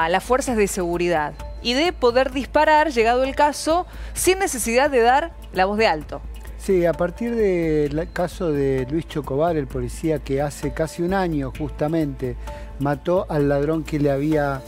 a las fuerzas de seguridad y de poder disparar, llegado el caso, sin necesidad de dar la voz de alto. Sí, a partir del caso de Luis Chocobar, el policía que hace casi un año justamente mató al ladrón que le había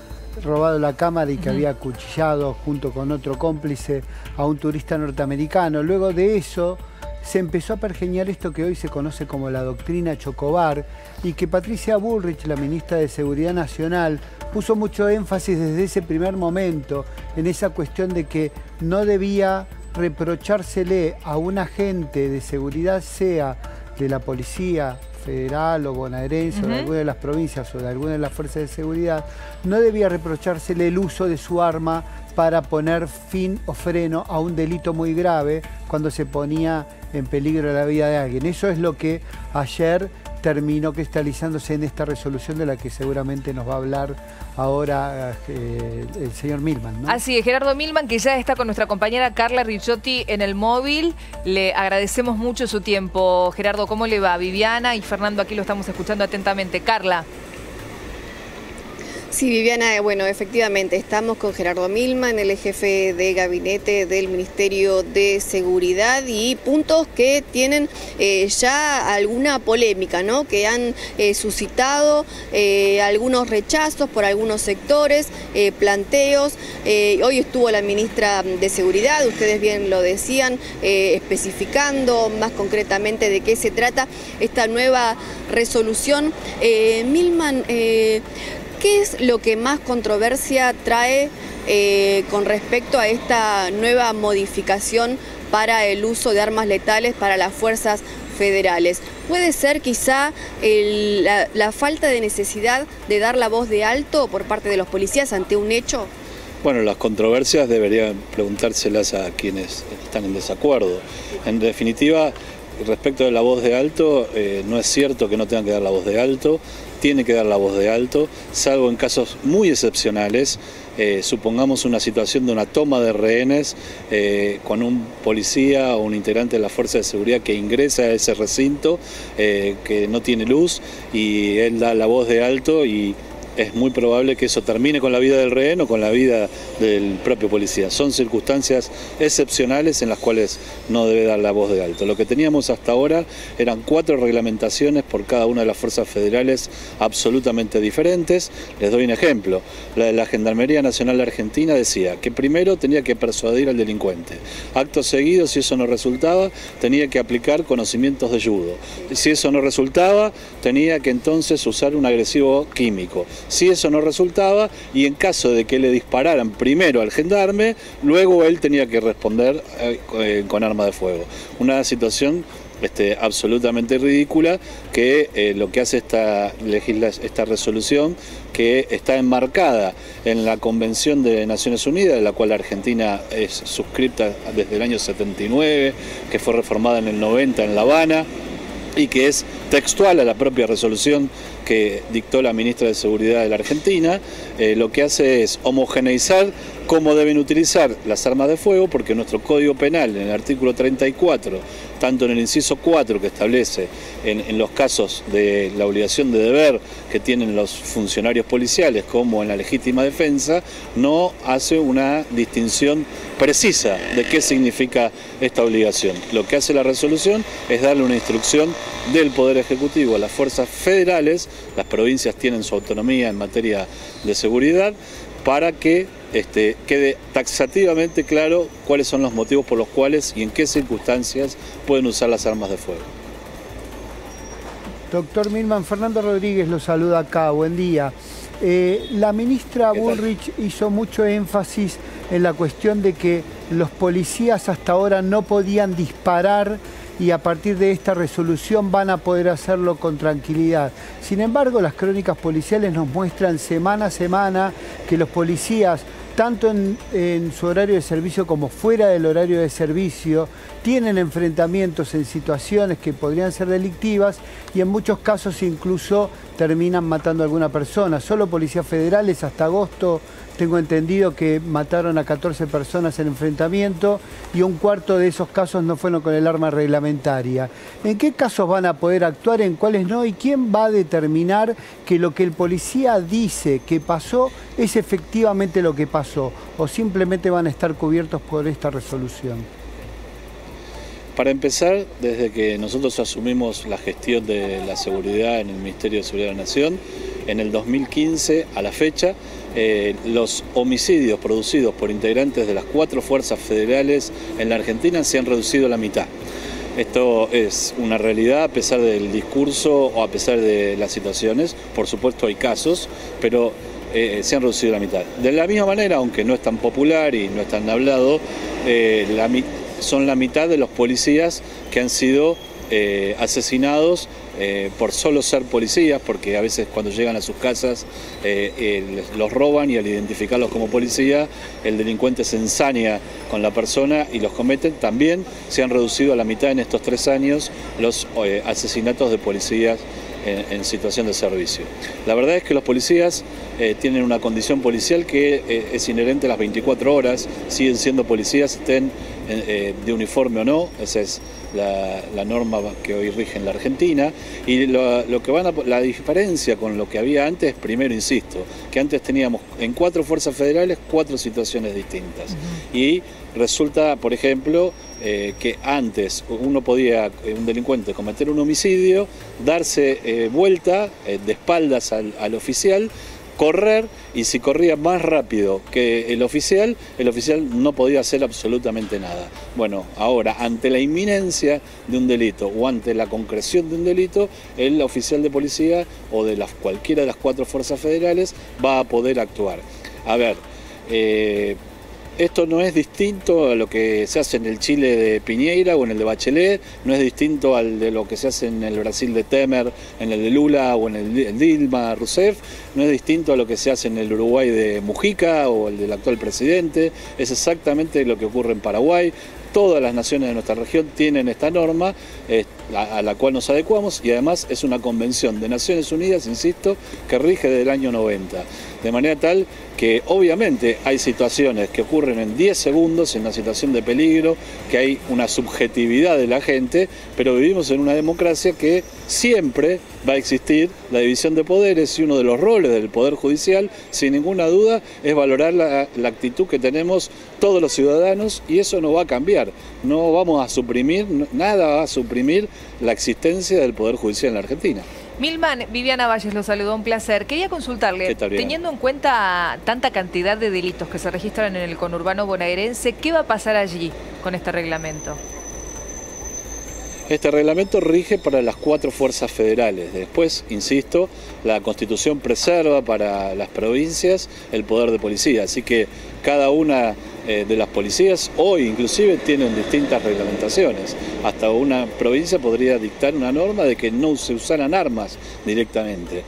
robado la cámara y que había acuchillado junto con otro cómplice a un turista norteamericano. Luego de eso se empezó a pergeñar esto que hoy se conoce como la doctrina Chocobar y que Patricia Bullrich, la ministra de Seguridad Nacional, puso mucho énfasis desde ese primer momento en esa cuestión de que no debía reprochársele a un agente de seguridad, sea de la policía federal o bonaerense o de alguna de las provincias o de alguna de las fuerzas de seguridad, no debía reprochársele el uso de su arma para poner fin o freno a un delito muy grave cuando se ponía en peligro la vida de alguien. Eso es lo que ayer terminó cristalizándose en esta resolución de la que seguramente nos va a hablar ahora el señor Milman, ¿no? Así es, Gerardo Milman, que ya está con nuestra compañera Carla Ricciotti en el móvil. Le agradecemos mucho su tiempo. Gerardo, ¿cómo le va? Viviana y Fernando aquí lo estamos escuchando atentamente. Carla. Sí, Viviana, bueno, efectivamente, estamos con Gerardo Milman, el jefe de gabinete del Ministerio de Seguridad, y puntos que tienen ya alguna polémica, ¿no? Que han suscitado algunos rechazos por algunos sectores, planteos. Hoy estuvo la ministra de Seguridad, ustedes bien lo decían, especificando más concretamente de qué se trata esta nueva resolución. Milman, ¿qué es lo que más controversia trae con respecto a esta nueva modificación para el uso de armas letales para las fuerzas federales? ¿Puede ser quizá la falta de necesidad de dar la voz de alto por parte de los policías ante un hecho? Bueno, las controversias deberían preguntárselas a quienes están en desacuerdo. En definitiva, respecto de la voz de alto, no es cierto que no tengan que dar la voz de alto, tiene que dar la voz de alto, salvo en casos muy excepcionales, supongamos una situación de una toma de rehenes con un policía o un integrante de la fuerza de seguridad que ingresa a ese recinto, que no tiene luz, y él da la voz de alto y es muy probable que eso termine con la vida del rehén o con la vida del propio policía. Son circunstancias excepcionales en las cuales no debe dar la voz de alto. Lo que teníamos hasta ahora eran 4 reglamentaciones por cada una de las fuerzas federales absolutamente diferentes. Les doy un ejemplo. La de la Gendarmería Nacional Argentina decía que primero tenía que persuadir al delincuente. Acto seguido, si eso no resultaba, tenía que aplicar conocimientos de judo. Si eso no resultaba, tenía que entonces usar un agresivo químico. Si eso no resultaba, y en caso de que le dispararan primero al gendarme, luego él tenía que responder con arma de fuego. Una situación absolutamente ridícula que lo que hace esta resolución, que está enmarcada en la Convención de Naciones Unidas, de la cual Argentina es suscripta desde el año 79, que fue reformada en el 90 en La Habana, y que es textual a la propia resolución que dictó la ministra de Seguridad de la Argentina. Lo que hace es homogeneizar cómo deben utilizar las armas de fuego, porque nuestro Código Penal, en el artículo 34, tanto en el inciso 4 que establece en los casos de la obligación de deber que tienen los funcionarios policiales, como en la legítima defensa, no hace una distinción precisa de qué significa esta obligación. Lo que hace la resolución es darle una instrucción del Poder Ejecutivo a las fuerzas federales, las provincias tienen su autonomía en materia de seguridad, para que quede taxativamente claro cuáles son los motivos por los cuales y en qué circunstancias pueden usar las armas de fuego. Doctor Milman, Fernando Rodríguez lo saluda acá, buen día. La ministra Bullrich hizo mucho énfasis en la cuestión de que los policías hasta ahora no podían disparar y a partir de esta resolución van a poder hacerlo con tranquilidad. Sin embargo, las crónicas policiales nos muestran semana a semana que los policías, tanto en su horario de servicio como fuera del horario de servicio, tienen enfrentamientos en situaciones que podrían ser delictivas y en muchos casos incluso terminan matando a alguna persona. Solo policías federales hasta agosto tengo entendido que mataron a 14 personas en enfrentamiento y un cuarto de esos casos no fueron con el arma reglamentaria. ¿En qué casos van a poder actuar, en cuáles no? ¿Y quién va a determinar que lo que el policía dice que pasó es efectivamente lo que pasó? ¿O simplemente van a estar cubiertos por esta resolución? Para empezar, desde que nosotros asumimos la gestión de la seguridad en el Ministerio de Seguridad de la Nación, en el 2015 a la fecha, los homicidios producidos por integrantes de las 4 fuerzas federales en la Argentina se han reducido a la mitad. Esto es una realidad a pesar del discurso o a pesar de las situaciones. Por supuesto hay casos, pero se han reducido a la mitad. De la misma manera, aunque no es tan popular y no es tan hablado, son la mitad de los policías que han sido asesinados por solo ser policías, porque a veces cuando llegan a sus casas los roban y al identificarlos como policía el delincuente se ensaña con la persona y los cometen. También se han reducido a la mitad en estos 3 años los asesinatos de policías en situación de servicio. La verdad es que los policías tienen una condición policial que es inherente a las 24 horas, siguen siendo policías, estén de uniforme o no, esa es la norma que hoy rige en la Argentina. Y la diferencia con lo que había antes, primero insisto, que antes teníamos en 4 fuerzas federales 4 situaciones distintas. Y resulta, por ejemplo, que antes un delincuente cometer un homicidio, darse vuelta de espaldas al oficial, correr, y si corría más rápido que el oficial no podía hacer absolutamente nada. Bueno, ahora, ante la inminencia de un delito o ante la concreción de un delito, el oficial de policía o de cualquiera de las 4 fuerzas federales va a poder actuar. A ver, esto no es distinto a lo que se hace en el Chile de Piñera o en el de Bachelet, no es distinto al de lo que se hace en el Brasil de Temer, en el de Lula o en el de Dilma Rousseff, no es distinto a lo que se hace en el Uruguay de Mujica o el del actual presidente, es exactamente lo que ocurre en Paraguay. Todas las naciones de nuestra región tienen esta norma a la cual nos adecuamos, y además es una convención de Naciones Unidas, insisto, que rige desde el año 90. De manera tal que obviamente hay situaciones que ocurren en 10 segundos, en una situación de peligro, que hay una subjetividad de la gente, pero vivimos en una democracia que siempre va a existir la división de poderes, y uno de los roles del Poder Judicial, sin ninguna duda, es valorar la actitud que tenemos todos los ciudadanos, y eso no va a cambiar. No vamos a suprimir, nada va a suprimir la existencia del Poder Judicial en la Argentina. Milman, Viviana Valles lo saludó, un placer. Quería consultarle, teniendo en cuenta tanta cantidad de delitos que se registran en el conurbano bonaerense, ¿qué va a pasar allí con este reglamento? Este reglamento rige para las 4 fuerzas federales. Después, insisto, la Constitución preserva para las provincias el poder de policía, así que cada una de las policías hoy inclusive tienen distintas reglamentaciones. Hasta una provincia podría dictar una norma de que no se usaran armas directamente.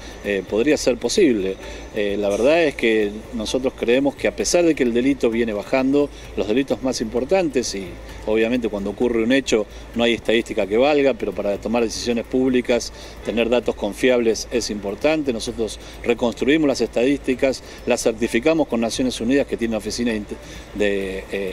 Podría ser posible. La verdad es que nosotros creemos que a pesar de que el delito viene bajando, los delitos más importantes, y obviamente cuando ocurre un hecho no hay estadística que valga, pero para tomar decisiones públicas tener datos confiables es importante. Nosotros reconstruimos las estadísticas, las certificamos con Naciones Unidas, que tiene una oficina de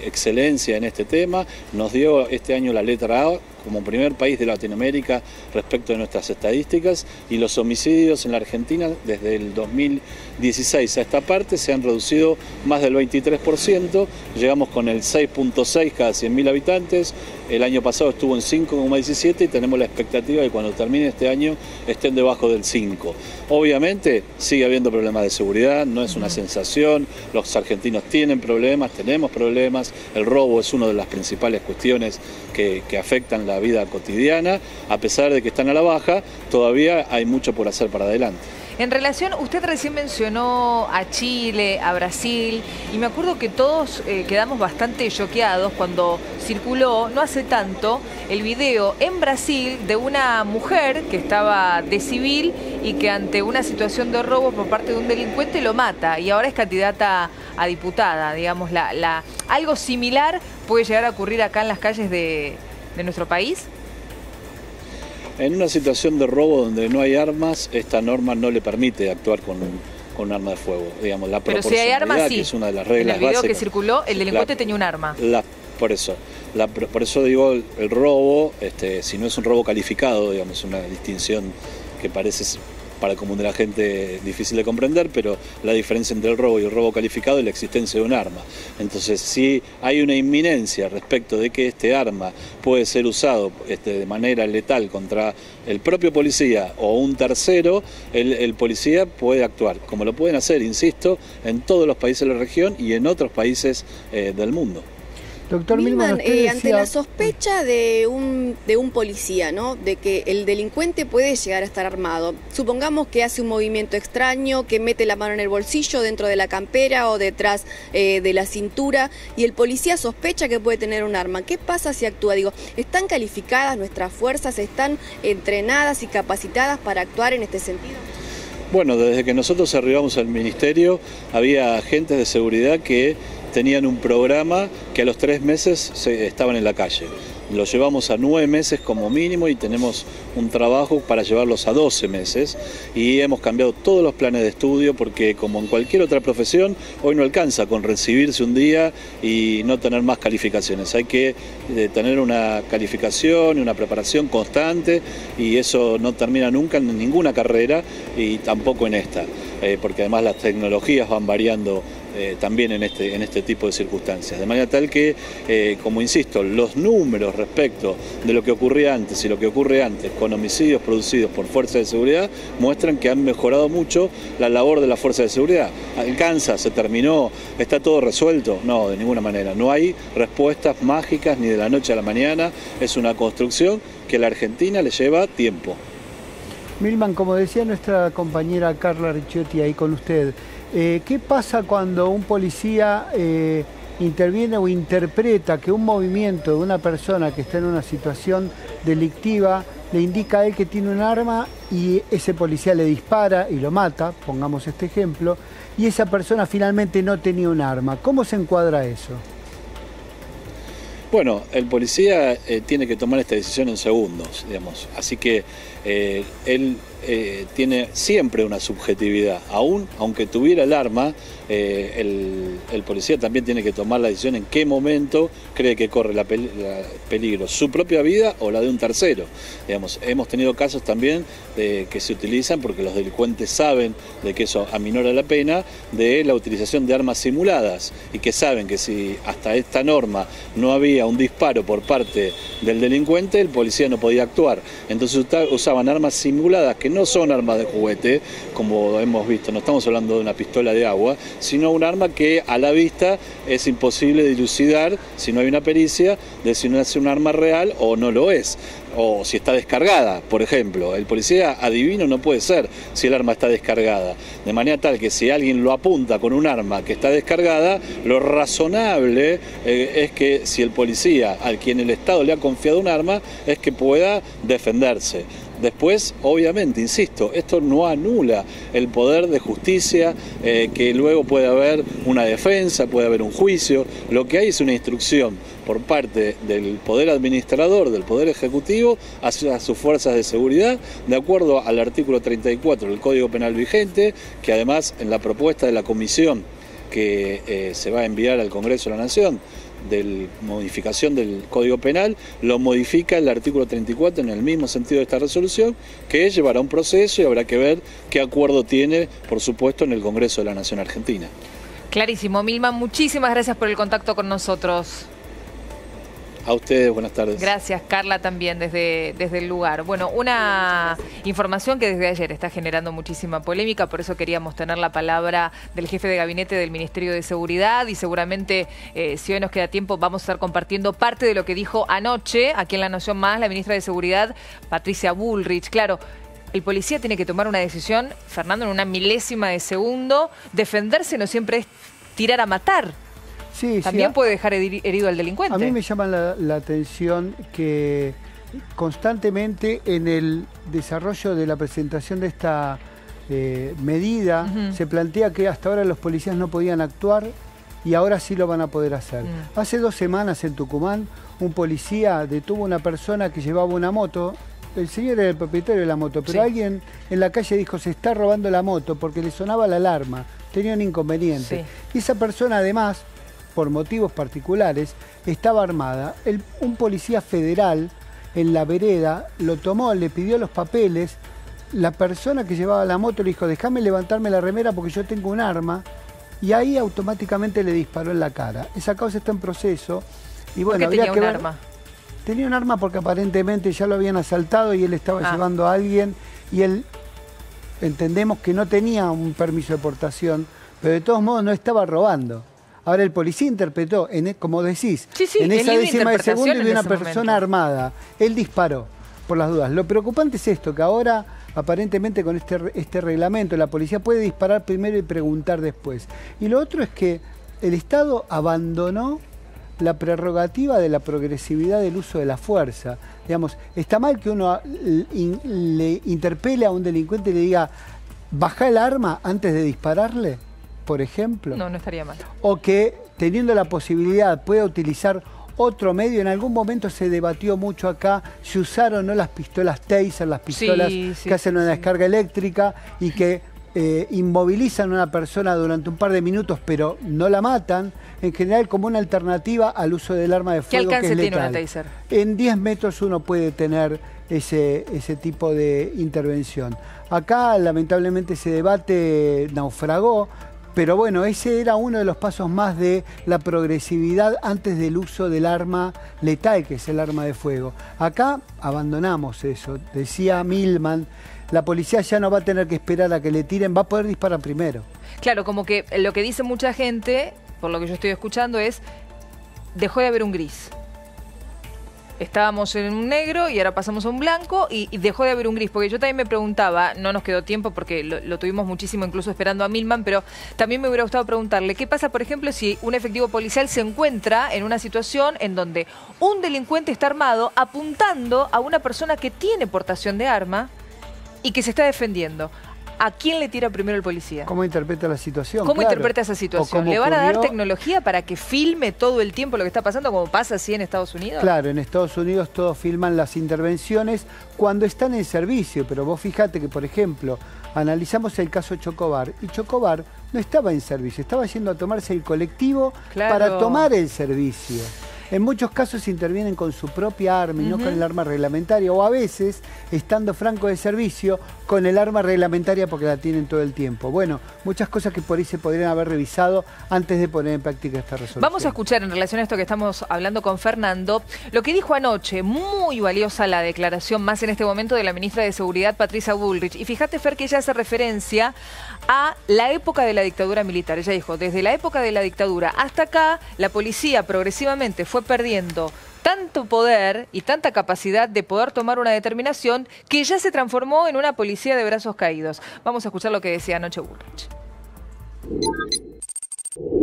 excelencia en este tema. Nos dio este año la letra A como primer país de Latinoamérica respecto de nuestras estadísticas, y los homicidios en la Argentina desde el 2016 a esta parte se han reducido más del 23%, llegamos con el 6.6 cada 100.000 habitantes, el año pasado estuvo en 5,17 y tenemos la expectativa de que cuando termine este año estén debajo del 5. Obviamente sigue habiendo problemas de seguridad, no es una sensación, los argentinos tienen problemas, tenemos problemas, el robo es una de las principales cuestiones que afectan la vida cotidiana. A pesar de que están a la baja, todavía hay mucho por hacer para adelante. En relación, usted recién mencionó a Chile, a Brasil, y me acuerdo que todos quedamos bastante choqueados cuando circuló, no hace tanto, el video en Brasil de una mujer que estaba de civil y que ante una situación de robo por parte de un delincuente lo mata, y ahora es candidata a diputada, digamos. ¿Algo similar puede llegar a ocurrir acá en las calles de nuestro país? En una situación de robo donde no hay armas, esta norma no le permite actuar con un arma de fuego. Digamos, la pero si hay armas, sí. Que es una de las reglas en el video básicas, que circuló, el delincuente tenía un arma. Por eso digo, el robo, si no es un robo calificado, digamos, una distinción que parece para el común de la gente difícil de comprender, pero la diferencia entre el robo y el robo calificado es la existencia de un arma. Entonces, si hay una inminencia respecto de que este arma puede ser usado de manera letal contra el propio policía o un tercero, el policía puede actuar, como lo pueden hacer, insisto, en todos los países de la región y en otros países del mundo. Doctor Milman, ante la sospecha de un policía, ¿no?, de que el delincuente puede llegar a estar armado, supongamos que hace un movimiento extraño, que mete la mano en el bolsillo, dentro de la campera o detrás de la cintura, y el policía sospecha que puede tener un arma. ¿Qué pasa si actúa? Digo, ¿están calificadas nuestras fuerzas, están entrenadas y capacitadas para actuar en este sentido? Bueno, desde que nosotros arribamos al ministerio había agentes de seguridad que tenían un programa que a los 3 meses estaban en la calle. Lo llevamos a 9 meses como mínimo y tenemos un trabajo para llevarlos a 12 meses y hemos cambiado todos los planes de estudio porque, como en cualquier otra profesión, hoy no alcanza con recibirse un día y no tener más calificaciones. Hay que tener una calificación y una preparación constante, y eso no termina nunca en ninguna carrera y tampoco en esta, porque además las tecnologías van variando también en este tipo de circunstancias. De manera tal que, como insisto, los números respecto de lo que ocurría antes y lo que ocurre antes con homicidios producidos por fuerzas de seguridad muestran que han mejorado mucho la labor de las fuerzas de seguridad. ¿Alcanza? ¿Se terminó? ¿Está todo resuelto? No, de ninguna manera. No hay respuestas mágicas ni de la noche a la mañana. Es una construcción que a la Argentina le lleva tiempo. Milman, como decía nuestra compañera Carla Ricciotti ahí con usted, ¿qué pasa cuando un policía interviene o interpreta que un movimiento de una persona que está en una situación delictiva le indica a él que tiene un arma y ese policía le dispara y lo mata, pongamos este ejemplo, y esa persona finalmente no tenía un arma? ¿Cómo se encuadra eso? Bueno, el policía tiene que tomar esta decisión en segundos, digamos, así que él tiene siempre una subjetividad, aunque tuviera el arma, el policía también tiene que tomar la decisión en qué momento cree que corre peligro, su propia vida o la de un tercero. Digamos, hemos tenido casos también que se utilizan, porque los delincuentes saben de que eso aminora la pena, de la utilización de armas simuladas, y que saben que si hasta esta norma no había un disparo por parte del delincuente, el policía no podía actuar. Entonces usaban armas simuladas que no son armas de juguete, como hemos visto, no estamos hablando de una pistola de agua, sino un arma que a la vista es imposible dilucidar, si no hay una pericia, de si no es un arma real o no lo es, o si está descargada, por ejemplo. El policía adivino no puede ser si el arma está descargada, de manera tal que si alguien lo apunta con un arma que está descargada, lo razonable es que si el policía al quien el Estado le ha confiado un arma, es que pueda defenderse. Después, obviamente, insisto, esto no anula el poder de justicia, que luego puede haber una defensa, puede haber un juicio. Lo que hay es una instrucción por parte del Poder Administrador, del Poder Ejecutivo, hacia sus fuerzas de seguridad, de acuerdo al artículo 34 del Código Penal vigente, que además en la propuesta de la comisión que se va a enviar al Congreso de la Nación, de modificación del Código Penal, lo modifica el artículo 34 en el mismo sentido de esta resolución, que llevará un proceso y habrá que ver qué acuerdo tiene, por supuesto, en el Congreso de la Nación Argentina. Clarísimo. Milman, muchísimas gracias por el contacto con nosotros. A ustedes, buenas tardes. Gracias, Carla, también desde el lugar. Bueno, una información que desde ayer está generando muchísima polémica, por eso queríamos tener la palabra del jefe de gabinete del Ministerio de Seguridad, y seguramente, si hoy nos queda tiempo, vamos a estar compartiendo parte de lo que dijo anoche aquí en La Nación Más la ministra de Seguridad, Patricia Bullrich. Claro, el policía tiene que tomar una decisión, Fernando, en una milésima de segundo. Defenderse no siempre es tirar a matar. Sí, también puede dejar herido al delincuente. A mí me llama la atención que constantemente en el desarrollo de la presentación de esta medida se plantea que hasta ahora los policías no podían actuar y ahora sí lo van a poder hacer. Hace 2 semanas en Tucumán un policía detuvo a una persona que llevaba una moto el señor era el propietario de la moto, pero alguien en la calle dijo se está robando la moto porque le sonaba la alarma, tenía un inconveniente. Y esa persona además, por motivos particulares, estaba armada. Un policía federal en la vereda lo tomó, le pidió los papeles, la persona que llevaba la moto le dijo déjame levantarme la remera porque yo tengo un arma, y ahí automáticamente le disparó en la cara. Esa causa está en proceso. Y bueno, habría que ver. Arma? Tenía un arma porque aparentemente ya lo habían asaltado y él estaba llevando a alguien, y él entendemos que no tenía un permiso de portación, pero de todos modos no estaba robando. Ahora el policía interpretó, como decís, en esa décima de segundo y de una persona armada. Él disparó, por las dudas. Lo preocupante es esto, que ahora aparentemente con este reglamento la policía puede disparar primero y preguntar después. Y lo otro es que el Estado abandonó la prerrogativa de la progresividad del uso de la fuerza. Digamos, está mal que uno le interpele a un delincuente y le diga baja el arma antes de dispararle, por ejemplo. No, no estaría mal. O que teniendo la posibilidad pueda utilizar otro medio. En algún momento se debatió mucho acá si usaron o no las pistolas taser, las pistolas que hacen una descarga eléctrica y que inmovilizan a una persona durante un par de minutos pero no la matan, en general como una alternativa al uso del arma de fuego. ¿Qué alcance que es tiene letal. una taser? En 10 metros uno puede tener ese tipo de intervención. Acá lamentablemente ese debate naufragó, pero bueno, ese era uno de los pasos más de la progresividad antes del uso del arma letal, que es el arma de fuego. Acá abandonamos eso. Decía Milman, la policía ya no va a tener que esperar a que le tiren, va a poder disparar primero. Claro, como que lo que dice mucha gente, por lo que yo estoy escuchando, es dejó de haber un gris. Estábamos en un negro y ahora pasamos a un blanco y dejó de haber un gris. Porque yo también me preguntaba, no nos quedó tiempo porque lo tuvimos muchísimo incluso esperando a Milman, pero también me hubiera gustado preguntarle qué pasa, por ejemplo, si un efectivo policial se encuentra en una situación en donde un delincuente está armado apuntando a una persona que tiene portación de arma y que se está defendiendo. ¿A quién le tira primero el policía? ¿Cómo interpreta la situación? ¿Cómo interpreta esa situación? ¿Le van a dar tecnología para que filme todo el tiempo lo que está pasando, como pasa así en Estados Unidos? Claro, en Estados Unidos todos filman las intervenciones cuando están en servicio, pero vos fíjate que, por ejemplo, analizamos el caso Chocobar, y Chocobar no estaba en servicio, estaba yendo a tomarse el colectivo para tomar el servicio. En muchos casos intervienen con su propia arma y no con el arma reglamentaria, o a veces, estando franco de servicio, con el arma reglamentaria porque la tienen todo el tiempo. Bueno, muchas cosas que por ahí se podrían haber revisado antes de poner en práctica esta resolución. Vamos a escuchar en relación a esto que estamos hablando con Fernando, lo que dijo anoche, muy valiosa la declaración más en este momento de la ministra de Seguridad, Patricia Bullrich. Y fíjate, Fer, que ella hace referencia a la época de la dictadura militar. Ella dijo, desde la época de la dictadura hasta acá, la policía progresivamente fue perdiendo tanto poder y tanta capacidad de poder tomar una determinación que ya se transformó en una policía de brazos caídos. Vamos a escuchar lo que decía anoche Bullrich.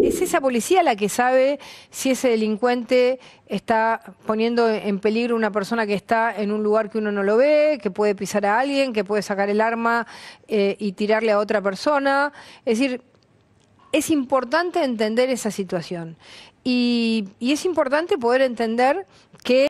Es esa policía la que sabe si ese delincuente está poniendo en peligro a una persona que está en un lugar que uno no lo ve, que puede pisar a alguien, que puede sacar el arma y tirarle a otra persona. Es decir, es importante entender esa situación y es importante poder entender que